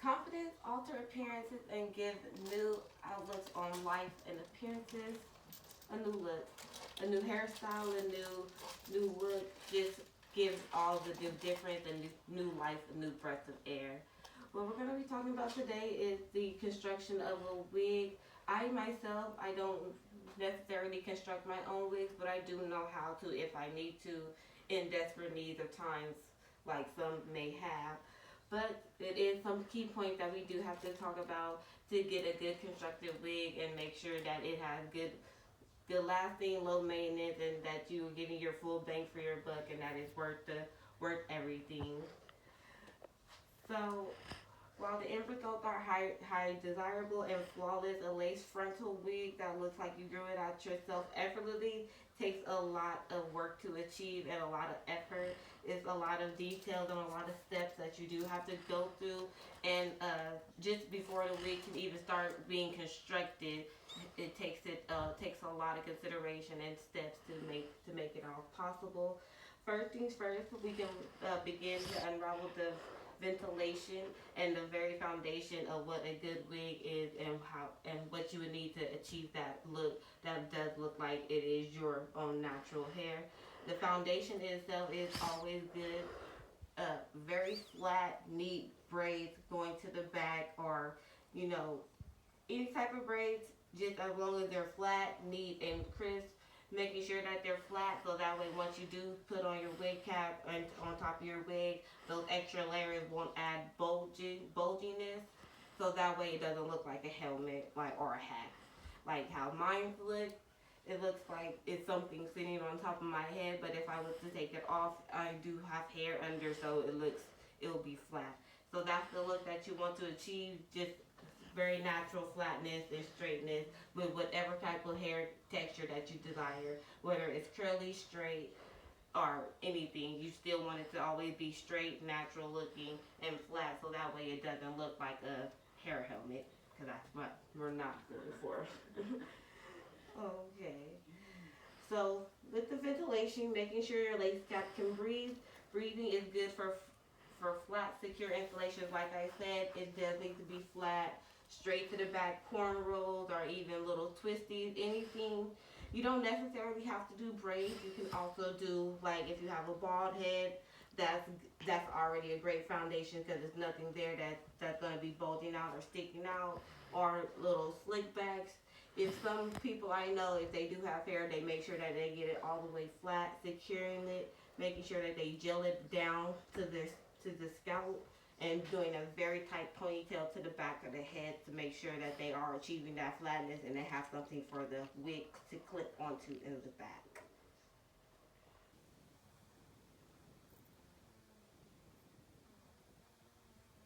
confidence, alter appearances, and give new outlooks on life and appearances. A new look, a new hairstyle, a new look just gives all the new difference and new life, a new breath of air. What we're going to be talking about today is the construction of a wig. I myself, I don't necessarily construct my own wigs, but I do know how to if I need to in desperate needs of times like some may have. But it is some key points that we do have to talk about to get a good constructed wig and make sure that it has good lasting, low maintenance, and that you're getting your full bang for your buck and that it's worth everything. So while the end results are high desirable and flawless, a lace frontal wig that looks like you grew it out yourself effortlessly takes a lot of work to achieve and a lot of effort. It's a lot of details and a lot of steps that you do have to go through. And just before the wig can even start being constructed, it takes a lot of consideration and steps to make it all possible. First things first, we can begin to unravel the ventilation and the very foundation of what a good wig is and how and what you would need to achieve that look that does look like it is your own natural hair. The foundation itself is always good. Very flat, neat braids going to the back, or you know, any type of braids, just as long as they're flat, neat, and crisp. Making sure that they're flat so that way once you do put on your wig cap and on top of your wig, those extra layers won't add bulginess. So that way it doesn't look like a helmet or a hat. Like how mine look, it looks like it's something sitting on top of my head, but if I was to take it off, I do have hair under, so it'll be flat. So that's the look that you want to achieve, just very natural flatness and straightness with whatever type of hair texture that you desire, whether it's curly, straight, or anything. You still want it to always be straight, natural looking, and flat, so that way it doesn't look like a hair helmet, because that's what we're not going for. Okay. So with the ventilation, making sure your lace cap can breathe. Breathing is good for flat, secure installations. Like I said, it does need to be flat, straight to the back, cornrows, or even little twisties. Anything. You don't necessarily have to do braids. You can also do, like, if you have a bald head, that's already a great foundation because there's nothing there that's going to be bulging out or sticking out, or little slick backs. If some people I know, if they do have hair, they make sure that they get it all the way flat, securing it, making sure that they gel it down to the scalp, and doing a very tight ponytail to the back of the head to make sure that they are achieving that flatness and they have something for the wig to clip onto in the back.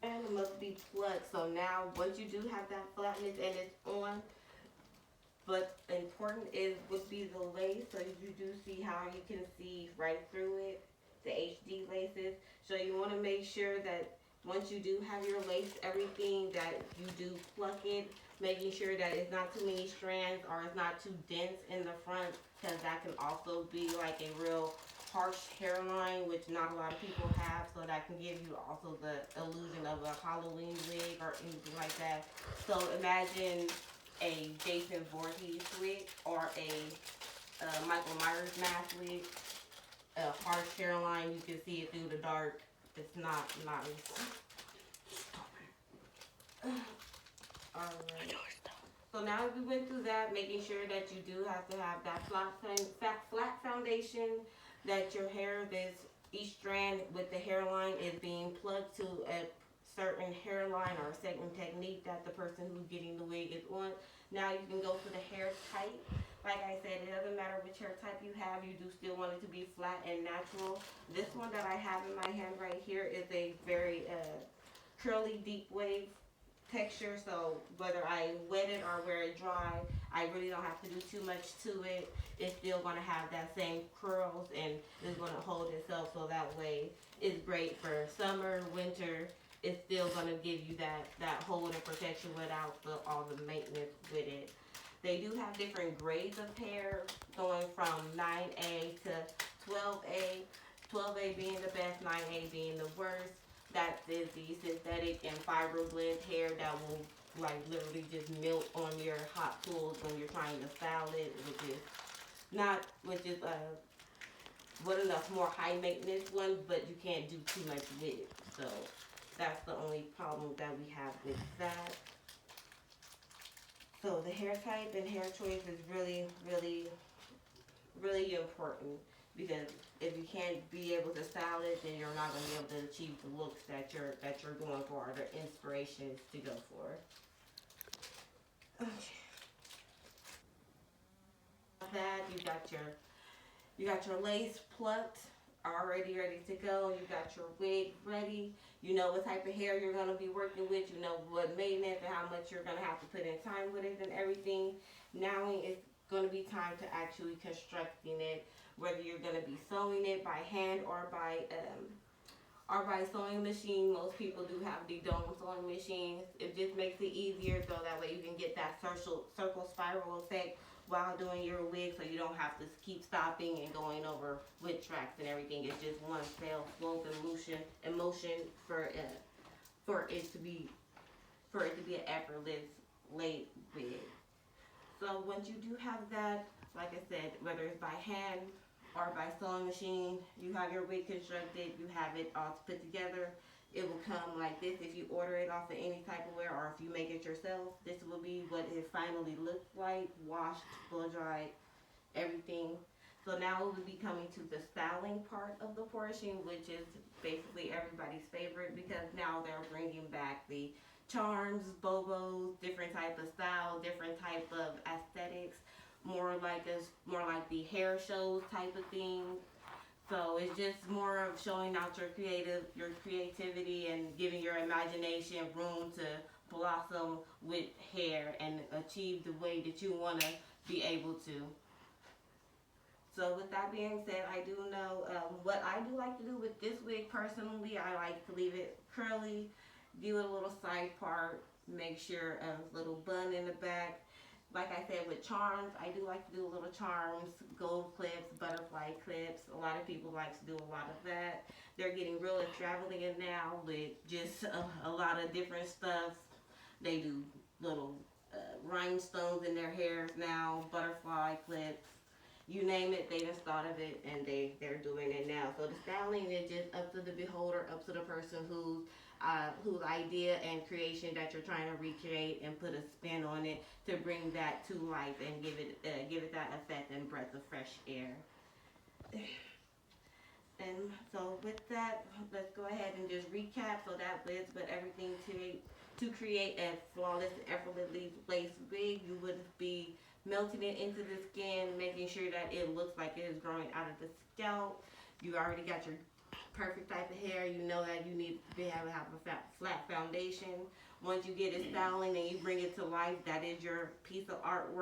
And it must be plucked. So now, once you do have that flatness and it's on, but important is would be the lace. So you do see how you can see right through it, the HD laces. So you want to make sure that once you do have your lace, everything that you do pluck it, making sure that it's not too many strands or it's not too dense in the front, because that can also be like a real harsh hairline, which not a lot of people have. So that can give you also the illusion of a Halloween wig or anything like that. So imagine a Jason Voorhees wig or a Michael Myers mask wig. A harsh hairline, you can see it through the dark. It's not nice. Alright. So now we went through that, making sure that you do have to have that flat foundation, that your hair is, each strand with the hairline is being plugged to a certain hairline or a certain technique that the person who's getting the wig is on. Now you can go to the hair type. Like I said, it doesn't matter which hair type you have, you do still want it to be flat and natural. This one that I have in my hand right here is a very curly, deep wave texture. So whether I wet it or wear it dry, I really don't have to do too much to it. It's still going to have that same curls and it's going to hold itself, so that way it's great for summer, winter. It's still going to give you that hold and protection without all the maintenance with it. They do have different grades of hair, going from 9A to 12A. 12A being the best, 9A being the worst. that is the synthetic and fiber blend hair that will like literally just melt on your hot tools when you're trying to style it, which is one of the more high maintenance ones, but you can't do too much with it. So that's the only problem that we have with that. So the hair type and hair choice is really, really, really important, because if you can't be able to style it, then you're not going to be able to achieve the looks that you're going for, or the inspirations to go for. Okay. That you got your lace plucked, already ready to go. You got your wig ready. You know what type of hair you're going to be working with. You know what maintenance and how much you're going to have to put in time with it and everything. Now it's going to be time to actually constructing it, whether you're going to be sewing it by hand or by sewing machine. Most people do have the dome sewing machines. It just makes it easier, so that way you can get that circle spiral effect while doing your wig, so you don't have to keep stopping and going over wig tracks and everything. It's just one fell swoop and motion for it to be an effortless laid wig. So once you do have that, like I said, whether it's by hand or by sewing machine, you have your wig constructed, you have it all put together. It will come like this. If you order it off of any type of wear, or if you make it yourself, this will be what it finally looks like, washed, blow dried, everything. So now we will be coming to the styling part of the portion, which is basically everybody's favorite, because now they're bringing back the charms, bobos, different type of style, different type of aesthetics, more like the hair shows type of thing. So it's just more of showing out your creativity and giving your imagination room to blossom with hair and achieve the way that you want to be able to. So with that being said, I do know what I do like to do with this wig personally. I like to leave it curly, do a little side part, make sure a little bun in the back. Like I said, with charms, I do like to do little charms, gold clips, butterfly clips. A lot of people like to do a lot of that. They're getting real extravagant now with just a lot of different stuff. They do little rhinestones in their hairs now, butterfly clips. You name it, they just thought of it, and they're doing it now. So the styling is just up to the beholder, up to the person whose idea and creation that you're trying to recreate and put a spin on it to bring that to life and give it that effect and breath of fresh air. And so with that, let's go ahead and just recap. So that was but everything to create a flawless, effortlessly placed wig. You would be melting it into the skin, making sure that it looks like it is growing out of the scalp. You already got your perfect type of hair. You know that you need to have a flat foundation. Once you get it styling and you bring it to life, that is your piece of artwork.